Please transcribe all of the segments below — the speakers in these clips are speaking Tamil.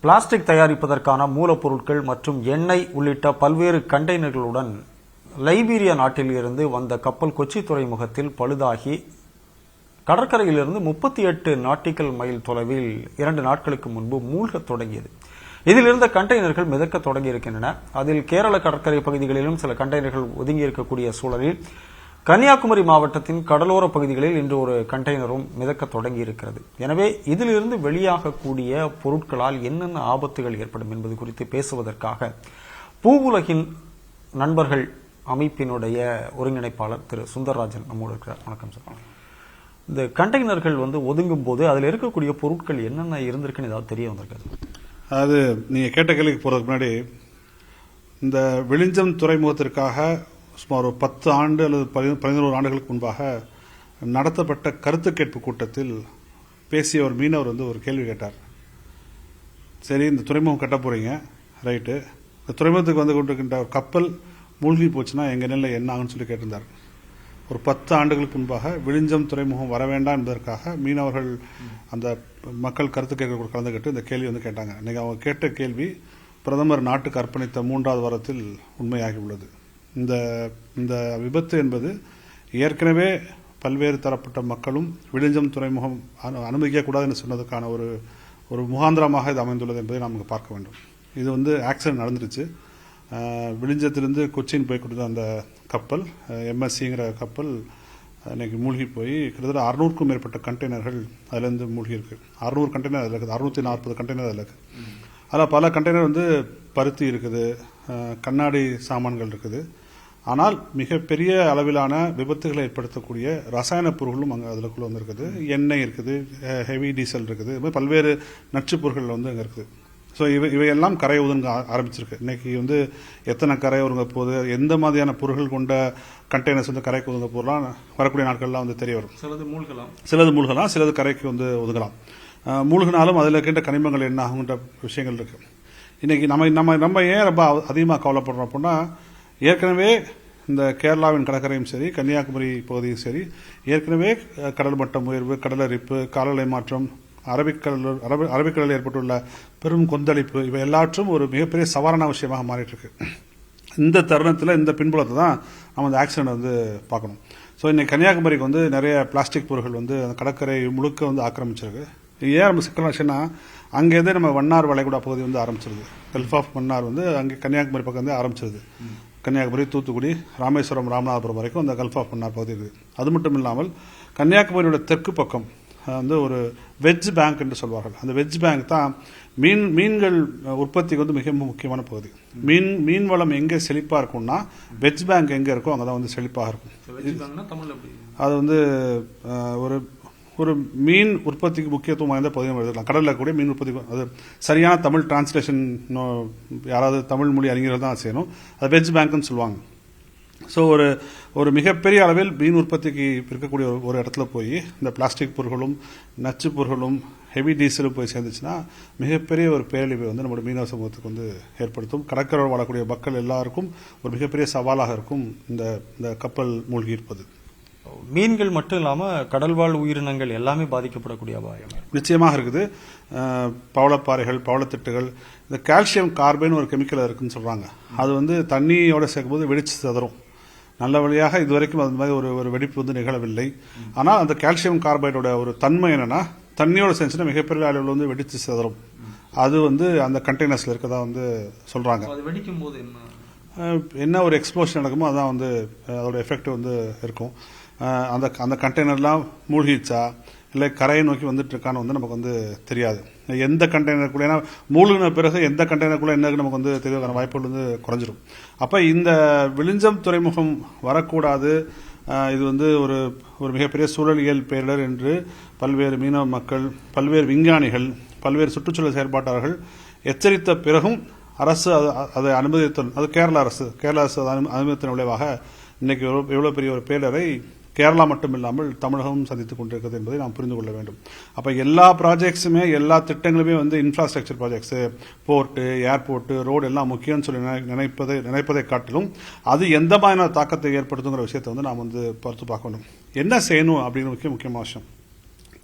பிளாஸ்டிக் தயாரிப்பதற்கான மூலப்பொருட்கள் மற்றும் எண்ணெய் உள்ளிட்ட பல்வேறு கண்டெய்னர்களுடன் லைபீரியா நாட்டில் இருந்து வந்த கப்பல் கொச்சி துறைமுகத்தில் பழுதாகி கடற்கரையிலிருந்து 38 நாட்டிக்கல் மைல் தொலைவில் 2 நாட்களுக்கு முன்பு மூழ்கத் தொடங்கியது. இதில் இருந்த கண்டெய்னர்கள் மிதக்க தொடங்கி இருக்கின்றன. அதில் கேரள கடற்கரை பகுதிகளிலும் சில கண்டெய்னர்கள் ஒதுங்கி இருக்கக்கூடிய சூழலில் கன்னியாகுமரி மாவட்டத்தின் கடலோர பகுதிகளில் இன்று ஒரு கண்டெய்னரும் மிதக்க தொடங்கி இருக்கிறது. எனவே இதிலிருந்து வெளியாகக்கூடிய பொருட்களால் என்னென்ன ஆபத்துகள் ஏற்படும் என்பது குறித்து பேசுவதற்காக பூவுலகின் நண்பர்கள் அமைப்பினுடைய ஒருங்கிணைப்பாளர் திரு சுந்தரராஜன் நம்மோடு இருக்கிறார். வணக்கம் சார். இந்த கண்டெய்னர்கள் ஒதுங்கும் போது அதில் இருக்கக்கூடிய பொருட்கள் என்னென்ன இருந்திருக்குன்னு ஏதாவது தெரிய வந்திருக்காது? அது நீங்க கேட்ட கேள்விக்கு போறதுக்கு முன்னாடி இந்த விழிஞ்சம் துறைமுகத்திற்காக சுமார் 10 ஆண்டு அல்லது 11 ஆண்டுகளுக்கு முன்பாக நடத்தப்பட்ட கருத்து கேட்பு கூட்டத்தில் பேசிய ஒரு மீனவர் ஒரு கேள்வி கேட்டார். சரி, இந்த துறைமுகம் கட்ட போறீங்க, ரைட்டு, இந்த துறைமுகத்துக்கு கொண்டிருக்கின்ற கப்பல் மூழ்கி போச்சுன்னா எங்க நிலை என்ன ஆகுன்னு சொல்லி கேட்டிருந்தார். ஒரு 10 ஆண்டுகளுக்கு முன்பாக விழிஞ்சம் துறைமுகம் வர வேண்டாம் என்பதற்காக மீனவர்கள் அந்த மக்கள் கருத்து கேட்க கலந்துகிட்டு இந்த கேள்வி கேட்டாங்க. இன்னைக்கு அவங்க கேட்ட கேள்வி பிரதமர் நாட்டுக்கு அர்ப்பணித்த 3வது வாரத்தில் உண்மையாகி உள்ளது. இந்த விபத்து என்பது ஏற்கனவே பல்வேறு தரப்பட்ட மக்களும் விழிஞ்சம் துறைமுகம் அனுமதிக்கக்கூடாது என்று சொன்னதுக்கான ஒரு முகாந்திரமாக இது அமைந்துள்ளது என்பதை நாம் பார்க்க வேண்டும். இது ஆக்சிடென்ட் நடந்துருச்சு. விழிஞ்சத்திலிருந்து கொச்சின் போய் கொடுத்த அந்த கப்பல் MSCங்கிற கப்பல் இன்னைக்கு மூழ்கி போய் கிட்டத்தட்ட 600க்கும் மேற்பட்ட கண்டெய்னர்கள் அதிலிருந்து மூழ்கி இருக்கு. 600 கண்டெய்னர் அதில் இருக்குது, 640 கண்டெய்னர் அதில் இருக்கு. அதில் பல கண்டெய்னர் பருத்தி இருக்குது, கண்ணாடி சாமான்கள் இருக்குது. ஆனால் மிகப்பெரிய அளவிலான விபத்துகளை ஏற்படுத்தக்கூடிய ரசாயன பொருட்களும் அங்கே அதுக்குள்ள வந்திருக்குது. எண்ணெய் இருக்குது, ஹெவி டீசல் இருக்குது, இது மாதிரி பல்வேறு நச்சுப் பொருட்கள் அங்கே இருக்குது. ஸோ இவையெல்லாம் கரை ஒதுங்க ஆரம்பிச்சிருக்கு. இன்னைக்கு எத்தனை கரை ஒதுங்க போகுது, எந்த மாதிரியான பொருட்கள் கொண்ட கண்டெய்னர்ஸ் கரைக்கு ஒதுங்க போகலாம் வரக்கூடிய நாட்கள்லாம் தெரிய வரும். சிலது மூழ்கலாம், சிலது கரைக்கு ஒதுங்கலாம். மூழ்கினாலும் அதில் இருக்கின்ற கனிமங்கள் என்ன ஆகுன்ற விஷயங்கள் இருக்கு. இன்னைக்கு நம்ம ஏன் ரொம்ப அதிகமாக கவலைப்படுறோம் அப்படின்னா, ஏற்கனவே இந்த கேரளாவின் கடற்கரையும் சரி, கன்னியாகுமரி பகுதியும் சரி, ஏற்கனவே கடல் மட்டம் உயர்வு, கடலரிப்பு, காலநிலை மாற்றம், அரபிக்கடலில் ஏற்பட்டுள்ள பெரும் கொந்தளிப்பு, இவை எல்லாற்றும் ஒரு மிகப்பெரிய சவாலான விஷயமாக மாறிட்டு இருக்கு. இந்த தருணத்தில் இந்த பின்புலத்தை தான் நம்ம அந்த ஆக்சிடென்ட் பார்க்கணும். ஸோ இன்னைக்கு கன்னியாகுமரிக்கு நிறைய பிளாஸ்டிக் பொருட்கள் அந்த கடற்கரை முழுக்க ஆக்கிரமிச்சிருக்கு. ஏன் நம்ம சிக்கலாச்சுன்னா, அங்கேருந்து நம்ம மன்னார் வளைகுடா பகுதி ஆரம்பிச்சிருது. கல்ஃப் ஆஃப் மன்னார் அங்கே கன்னியாகுமரி பக்கம் ஆரம்பிச்சிருது. கன்னியாகுமரி, தூத்துக்குடி, ராமேஸ்வரம், ராமநாதபுரம் வரைக்கும் அந்த கல்ஃப் ஆஃப் மன்னார் பகுதி இருக்குது. அது மட்டும் இல்லாமல் கன்னியாகுமரியோட தெற்கு பக்கம் ஒரு வெஜ் பேங்க் என்று சொல்வார்கள். அந்த வெஜ் பேங்க் தான் மீன்கள் உற்பத்திக்கு மிக முக்கியமான பகுதி. மீன் வளம் எங்கே செழிப்பா இருக்கும்னா வெஜ் பேங்க் எங்க இருக்கோ அங்கதான் செழிப்பாக இருக்கும். அது ஒரு மீன் உற்பத்திக்கு முக்கியத்துவம் வாய்ந்த பகுதியாக எழுதலாம். கடலில் கூடிய மீன் உற்பத்தி, அது சரியான தமிழ் டிரான்ஸ்லேஷன் யாராவது தமிழ் மொழி அறிஞர்கள் தான் செய்யணும். அது வெஜ் பேங்க்னு சொல்லுவாங்க. ஸோ ஒரு மிகப்பெரிய அளவில் மீன் உற்பத்திக்கு இருக்கக்கூடிய ஒரு இடத்துல போய் இந்த பிளாஸ்டிக் பொருட்களும் நச்சு பொருட்களும் ஹெவி டீசலும் போய் சேர்ந்துச்சுன்னா மிகப்பெரிய ஒரு பேரழிவை நம்முடைய மீனவ சமூகத்துக்கு ஏற்படுத்தும். கடற்கரை வாழக்கூடிய மக்கள் எல்லாருக்கும் ஒரு மிகப்பெரிய சவாலாக இருக்கும் இந்த கப்பல் மூழ்கி இருப்பது. மீன்கள் மட்டும் இல்லாம கடல்வாழ் உயிரினங்கள் எல்லாமே பாதிக்கப்படக்கூடிய அபாயம் நிச்சயமாக இருக்குது. பவளப்பாறைகள், பவளத்திட்டுகள், இந்த கால்சியம் கார்பன் ஒரு கெமிக்கல் இருக்குன்னு சொல்றாங்க. அது தண்ணியோட சேர்க்கும்போது வெடிச்சு சதறும். நல்ல வழியாக இதுவரைக்கும் அது மாதிரி ஒரு வெடிப்பு நிகழவில்லை. ஆனால் அந்த கால்சியம் கார்பைடோட ஒரு தன்மை என்னன்னா, தண்ணியோட சேர்ந்துச்சுன்னா மிகப்பெரிய அளவில் வெடிச்சு சதறும். அது அந்த கண்டெய்னர்ஸ்ல இருக்கதா சொல்றாங்க. வெடிக்கும் போது என்ன ஒரு எக்ஸ்ப்ளோஷன் நடக்குமோ அதான் அதோட எஃபெக்ட் இருக்கும். அந்த கண்டெய்னர்லாம் மூழ்கிச்சா இல்லை கரையை நோக்கி வந்துட்டு இருக்கான்னு நமக்கு தெரியாது. எந்த கண்டெய்னருக்குள்ள, ஏன்னா மூழ்கின பிறகு எந்த கண்டெய்னருக்குள்ள என்ன நமக்கு தெரியறதுக்கான வாய்ப்புகள் குறைஞ்சிரும். அப்ப இந்த விழிஞ்சம் துறைமுகம் வரக்கூடாது, இது ஒரு மிகப்பெரிய சூழலியல் பேரிடர் என்று பல்வேறு மீனவ மக்கள், பல்வேறு விஞ்ஞானிகள், பல்வேறு சுற்றுச்சூழல் செயற்பாட்டாளர்கள் எச்சரித்த பிறகும் அரசு அதை அனுமதித்தல், அது கேரள அரசு அனுமதித்த விளைவாக இன்னைக்கு எவ்வளவு பெரிய ஒரு பேரிடரை கேரளா மட்டும் இல்லாமல் தமிழகமும் சந்தித்துக் கொண்டிருக்கிறது என்பதை நாம் புரிந்து கொள்ள வேண்டும். அப்ப எல்லா ப்ராஜெக்ட்ஸுமே, எல்லா திட்டங்களுமே infrastructure projects, port, airport, road எல்லாம் முக்கியம்னு சொல்லி நினைப்பதை காட்டிலும் அது எந்த மாதிரியான தாக்கத்தை ஏற்படுத்துங்கிற விஷயத்தை நாம் பார்த்து பார்க்கணும். என்ன செய்யணும் அப்படின்னு முக்கியமான விஷயம்.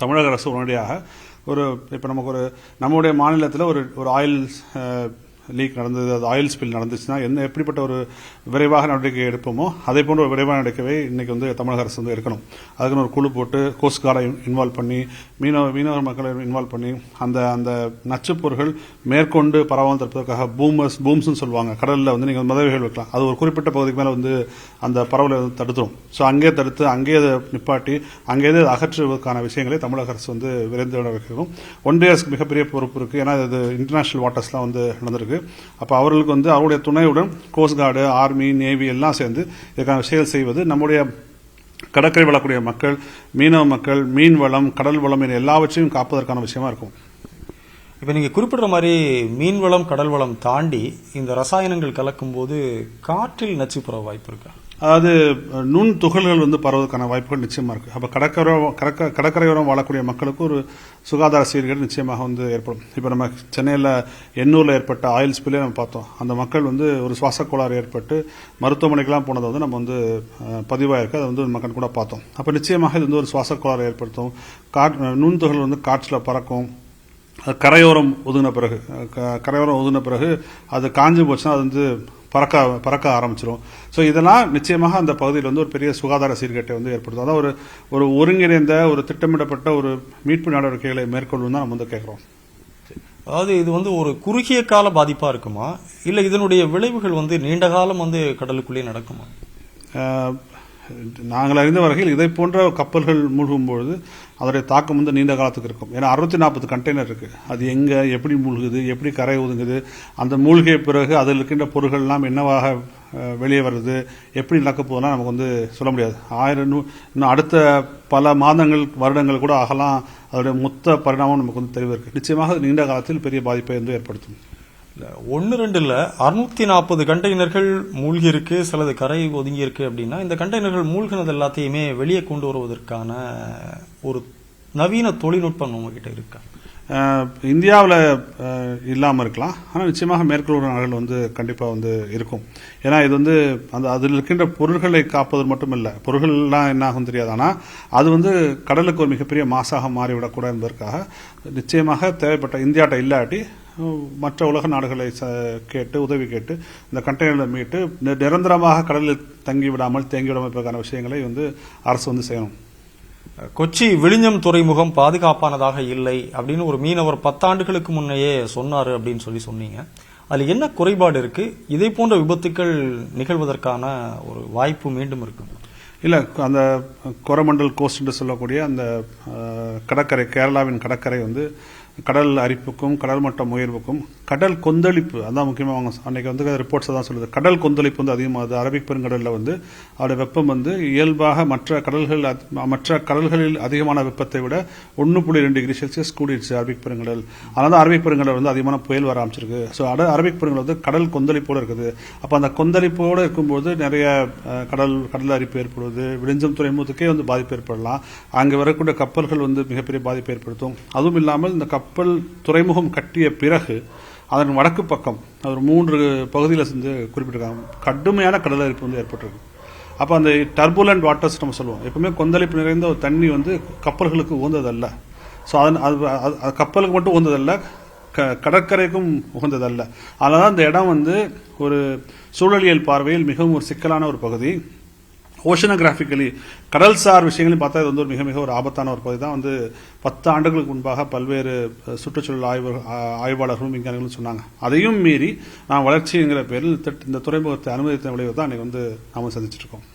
தமிழக அரசு உடனடியாக இப்போ நமக்கு நம்முடைய மாநிலத்தில் ஒரு ஆயில் லீக் நடந்தது, அது ஆயில் ஸ்பில் நடந்துச்சுன்னா எப்படிப்பட்ட ஒரு விரைவாக நடவடிக்கை எடுப்போமோ அதே போன்ற ஒரு விரைவான நடவடிக்கை இன்னைக்கு வந்து தமிழக அரசு வந்து எடுக்கணும். அதுக்குன்னு ஒரு குழு போட்டு கோஸ்ட் கார்டை இன்வால்வ் பண்ணி மீனவர் மக்களை இன்வால்வ் பண்ணி அந்த நச்சுப் பொருட்கள் மேற்கொண்டு பரவாமல் தடுப்பதற்காக பூம்ஸ்ன்னு சொல்லுவாங்க, கடலில் வந்து நீங்கள் மதவைகள் வைக்கலாம், அது ஒரு குறிப்பிட்ட பகுதிக்கு மேலே வந்து அந்த பரவலை வந்து தடுத்துரும். ஸோ அங்கேயே தடுத்து அங்கேயே அதை நிப்பாட்டி அங்கேயே அகற்றுவதற்கான விஷயங்களை தமிழக அரசு வந்து விரைந்து நடக்கும். ஒன்றிய அரசுக்கு மிகப்பெரிய பொறுப்பு இருக்கு. ஏன்னா இது இன்டர்நேஷனல் வாட்டர்ஸ்லாம் வந்து நடந்திருக்கு. அப்ப அவர்களுக்கு வந்து அவருடைய துணையுடன் கோஸ்ட் கார்டு, ஆர்மி, நேவி எல்லாம் சேர்ந்து இதுக்கான விஷயங்கள் செய்வது நம்முடைய கடற்கரை வாழக்கூடிய மக்கள், மீனவ மக்கள், மீன் வளம், கடல் வளம் என எல்லாவற்றையும் காப்பதற்கான விஷயமா இருக்கும். இப்ப நீங்க குறிப்பிடுற மாதிரி மீன் வளம், கடல் வளம் தாண்டி இந்த ரசாயனங்கள் கலக்கும் போது காற்றில் நச்சு பரவ வாய்ப்பு இருக்கா? அதாவது நுண் துகள்கள் வந்து பரவதற்கான வாய்ப்புகள் நிச்சயமா இருக்கு. அப்ப கடற்கரையோரம் வாழக்கூடிய மக்களுக்கு ஒரு சுகாதார சீர்கேடு நிச்சயமாக வந்து ஏற்படும். இப்ப நம்ம சென்னையில் எண்ணூர்ல ஏற்பட்ட ஆயில் ஸ்பில்லே நம்ம பார்த்தோம். அந்த மக்கள் வந்து ஒரு சுவாச கோளாறு ஏற்பட்டு மருத்துவமனைக்கெல்லாம் போனதை வந்து நம்ம வந்து பதிவாயிருக்கு. அதை வந்து மக்கள் கூட பார்த்தோம். அப்ப நிச்சயமாக இது வந்து ஒரு சுவாச கோளாறு ஏற்படுத்தும். நுண்துகள் வந்து காற்றுல பறக்கும். கரையோரம் ஒதுங்கின பிறகு அது காஞ்சு போச்சுன்னா அது வந்து பறக்க ஆரம்பிச்சிடும். ஸோ இதெல்லாம் நிச்சயமாக அந்த பகுதியில் வந்து ஒரு பெரிய சுகாதார சீர்கேட்டை வந்து ஏற்படுத்தும். அதாவது ஒரு ஒருங்கிணைந்த ஒரு திட்டமிடப்பட்ட ஒரு மீட்பு நடவடிக்கைகளை மேற்கொள்ளும் தான் நம்ம வந்து கேட்கிறோம். அதாவது இது வந்து ஒரு குறுகிய கால பாதிப்பா இருக்குமா, இல்ல இதனுடைய விளைவுகள் வந்து நீண்ட காலம் வந்து கடலுக்குள்ளே நடக்குமா? நாங்கள் அறிந்த வகையில் இதை போன்ற கப்பல்கள் மூழ்கும் பொழுது அதோடைய தாக்கம் வந்து நீண்ட காலத்துக்கு இருக்கும். ஏன்னா 640 கண்டெய்னர் இருக்கு. அது எங்க எப்படி மூழ்குது, எப்படி கரை ஒதுங்குது, அந்த மூழ்கிய பிறகு அதில் இருக்கின்ற பொருட்கள் எல்லாம் என்னவாக வெளியே வருது, எப்படி நடக்க போதெல்லாம் நமக்கு வந்து சொல்ல முடியாது. இன்னும் அடுத்த பல மாதங்கள், வருடங்கள் கூட ஆகலாம். அதோடைய மொத்த பரிணாமம் நமக்கு வந்து தெளிவு இருக்கு. நிச்சயமாக நீண்ட காலத்தில் பெரிய பாதிப்பை வந்து ஏற்படுத்தும். 1-2 இல்ல 640 கண்டெய்னர்கள் மூழ்கி இருக்கு, சிலது கரை ஒதுங்கி இருக்கு அப்படின்னா இந்த கண்டெய்னர்கள் மூழ்கினது எல்லாத்தையுமே வெளியே கொண்டு வருவதற்கான ஒரு நவீன தொழில்நுட்பம் நம்ம கிட்ட இருக்கா? இந்தியாவில் இல்லாமல் இருக்கலாம். ஆனால் நிச்சயமாக மேற்குள்ள நாடுகள் வந்து கண்டிப்பாக வந்து இருக்கும். ஏன்னா இது வந்து அதில் இருக்கின்ற பொருள்களை காப்பது மட்டும் இல்லை, பொருள்கள்லாம் என்ன ஆகும் தெரியாது. ஆனால் அது வந்து கடலுக்கு ஒரு மிகப்பெரிய மாசாக மாறிவிடக்கூடாது என்பதற்காக நிச்சயமாக தேவைப்பட்ட இந்தியாட்ட இல்லாட்டி மற்ற உலக நாடுகளை கேட்டு உதவி கேட்டு இந்த கண்டெய்னர்களை மீட்டு நிரந்தரமாக கடலில் தங்கி விடாமல் தேங்கி விடாமல் இருப்பதற்கான விஷயங்களை வந்து அரசு வந்து செய்யணும். கொச்சி விழிஞம் துறைமுகம் பாதுகாப்பானதாக இல்லை அப்படின்னு ஒரு மீனவர் 10 ஆண்டுகளுக்கு முன்னையே சொன்னாரு அப்படின்னு சொன்னீங்க. அதுல என்ன குறைபாடு இருக்கு? இதே போன்ற விபத்துக்கள் நிகழ்வதற்கான ஒரு வாய்ப்பு மீண்டும் இருக்கு? இல்ல, அந்த கொரமண்டல் கோஸ்ட் என்று சொல்லக்கூடிய அந்த கடற்கரை, கேரளாவின் கடற்கரை வந்து கடல் அரிப்புக்கும் கடல் மட்டம் உயர்வுக்கும் கடல் கொந்தளிப்பு, அதான் முக்கியமாக அன்னைக்கு வந்து ரிப்போர்ட்ஸ் தான் சொல்லுது. கடல் கொந்தளிப்பு வந்து அதிகமாகுது. அரபிக் பெருங்கடலில் வந்து அதோட வெப்பம் வந்து இயல்பாக மற்ற கடல்களில் அதிகமான வெப்பத்தை விட 1.2 டிகிரி செல்சியஸ் கூடிடுச்சு அரபிக் பெருங்கடல். அதனால தான் அரபிக் பெருங்கடல் வந்து அதிகமான புயல் வர ஆரம்பிச்சிருக்கு. ஸோ அரபிக் பெருங்கடல் வந்து கடல் கொந்தளிப்போடு இருக்குது. அப்போ அந்த கொந்தளிப்போடு இருக்கும்போது நிறைய கடல் அரிப்பு ஏற்படுவது, விழிஞ்சம் துறைமுகத்துக்கே வந்து பாதிப்பு ஏற்படலாம். அங்கே வரக்கூடிய கப்பல்கள் வந்து மிகப்பெரிய பாதிப்பு ஏற்படுத்தும். அதுவும் இல்லாமல் இந்த கப்பல் துறைமுகம் கட்டிய பிறகு அதன் வடக்கு பக்கம் ஒரு 3 பகுதியில் வந்து குறிப்பிட்டிருக்காங்க, கடுமையான கடல் அரிப்பு வந்து ஏற்பட்டிருக்கு. அப்போ அந்த டர்புலண்ட் வாட்டர்ஸ் நம்ம சொல்லுவோம். எப்பவுமே கொந்தளிப்பு நிறைந்த ஒரு தண்ணி வந்து கப்பல்களுக்கு உகந்ததல்ல. ஸோ அது கப்பலுக்கு மட்டும் உகந்ததல்ல, கடற்கரைக்கும் உகந்ததல்ல. அதனால அந்த இடம் வந்து ஒரு சூழலியல் பார்வையில் மிகவும் ஒரு சிக்கலான ஒரு பகுதி. ஓஷனோகிராபிக்கலி கடல்சார் விஷயங்களையும் பார்த்தா இது வந்து ஒரு மிக ஒரு ஆபத்தான ஒரு பகுதி தான். வந்து 10 ஆண்டுகளுக்கு முன்பாக பல்வேறு சுற்றுச்சூழல் ஆய்வாளர்களும் விஞ்ஞானிகளும் சொன்னாங்க. அதையும் மீறி நாம் வளர்ச்சிங்கிற பேரில் இந்த துறைமுகத்தை அனுமதித்த விளைவு தான் அன்னைக்கு வந்து நாம சந்திச்சிருக்கோம்.